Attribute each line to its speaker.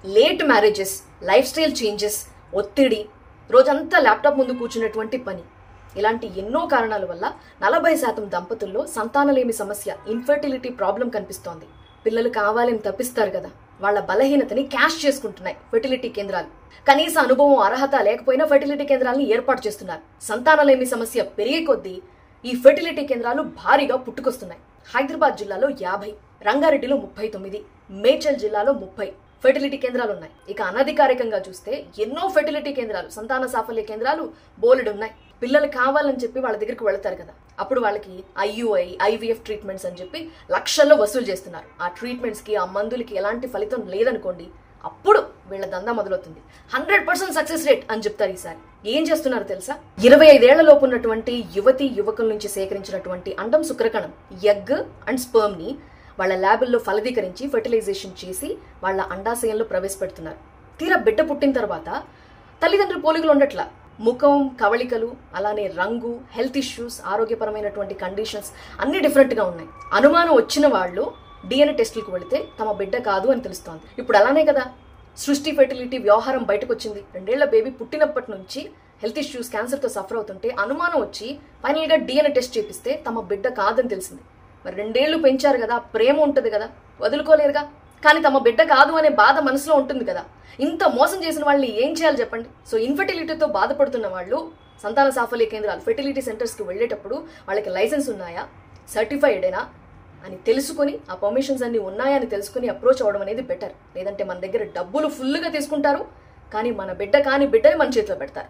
Speaker 1: Late marriages, life style changes, ఒత్తిడి, రోజంతా laptop ముందు కూర్చున్నటువంటి పని, ఇలాంటి ఎన్నో కారణాల వల్ల 40% దంపతుల్లో సంతానలేమి సమస్య, ఇన్ఫర్టిలిటీ ప్రాబ్లం కనిపిస్తోంది. పిల్లలు కావాలని తప్పిస్తారు కదా, వాళ్ళ బలహీనతని క్యాష్ చేసుకుంటున్నాయి ఫెర్టిలిటీ కేంద్రాలు. కనీస అనుభవం, అర్హత లేకపోయినా ఫెర్టిలిటీ కేంద్రాలను ఏర్పాటు చేస్తున్నారు. సంతానలేమి సమస్య పెరిగే కొద్దీ ఈ ఫెర్టిలిటీ కేంద్రాలు భారీగా పుట్టుకొస్తున్నాయి. హైదరాబాద్ జిల్లాలో 50, రంగారెడ్డిలో 39, మేడ్చల్ జిల్లాలో 30 ఫెర్టిలిటీ కేంద్రాలు ఉన్నాయి. ఇక అనధికారికంగా చూస్తే ఎన్నో ఫెర్టిలిటీ కేంద్రాలు, సంతాన సాఫల్య కేంద్రాలు బోలెడు ఉన్నాయి. పిల్లలు కావాలని చెప్పి వాళ్ళ దగ్గరికి వెళతారు కదా, అప్పుడు వాళ్ళకి IUI, IVF ట్రీట్మెంట్స్ అని చెప్పి లక్షల్లో వసూలు చేస్తున్నారు. ఆ ట్రీట్మెంట్స్కి, ఆ మందులకి ఎలాంటి ఫలితం లేదనుకోండి, అప్పుడు వీళ్ళ దందా మొదలవుతుంది. 100% సక్సెస్ రేట్ అని చెప్తారు. ఈసారి ఏం చేస్తున్నారు తెలుసా? 25 ఏళ్ల లోపు ఉన్నటువంటి యువతి యువకుల నుంచి సేకరించినటువంటి అండం, శుక్రకణం, ఎగ్ అండ్ స్పర్మ్ ని వాళ్ళ ల్యాబుల్లో ఫలదీకరించి ఫెర్టిలైజేషన్ చేసి వాళ్ళ అండాశయంలో ప్రవేశపెడుతున్నారు. తీరా బిడ్డ పుట్టిన తర్వాత తల్లిదండ్రుల పోలికలు ఉండట్లా. ముఖం, కవళికలు, అలానే రంగు, హెల్త్ ఇష్యూస్, ఆరోగ్యపరమైనటువంటి కండిషన్స్ అన్ని డిఫరెంట్గా ఉన్నాయి. అనుమానం వచ్చిన వాళ్ళు DNA టెస్టులకు వెళితే తమ బిడ్డ కాదు అని తెలుస్తోంది. ఇప్పుడు అలానే కదా సృష్టి ఫెర్టిలిటీ వ్యవహారం బయటకు వచ్చింది. 2 ఏళ్ల బేబీ పుట్టినప్పటి నుంచి హెల్త్ ఇష్యూస్, క్యాన్సర్తో సఫర్ అవుతుంటే అనుమానం వచ్చి ఫైనల్గా DNA టెస్ట్ చేపిస్తే తమ బిడ్డ కాదని తెలిసింది. మరి 2 ఏళ్లు పెంచారు కదా, ప్రేమ ఉంటుంది కదా, వదులుకోలేరుగా. కానీ తమ బిడ్డ కాదు అనే బాధ మనసులో ఉంటుంది కదా. ఇంత మోసం చేసిన వాళ్ళని ఏం చేయాలి చెప్పండి? సో ఇన్ఫెర్టిలిటీతో బాధపడుతున్న వాళ్ళు సంతాన సాఫల్య కేంద్రాలు, ఫెర్టిలిటీ సెంటర్స్కి వెళ్ళేటప్పుడు వాళ్ళకి లైసెన్స్ ఉన్నాయా, సర్టిఫైడేనా అని తెలుసుకొని, ఆ పర్మిషన్స్ అన్ని ఉన్నాయా అని తెలుసుకుని అప్రోచ్ అవ్వడం అనేది బెటర్. లేదంటే మన దగ్గర డబ్బులు ఫుల్గా తీసుకుంటారు, కానీ మన బిడ్డ కాని బిడ్డని మన చేతిలో పెడతారు.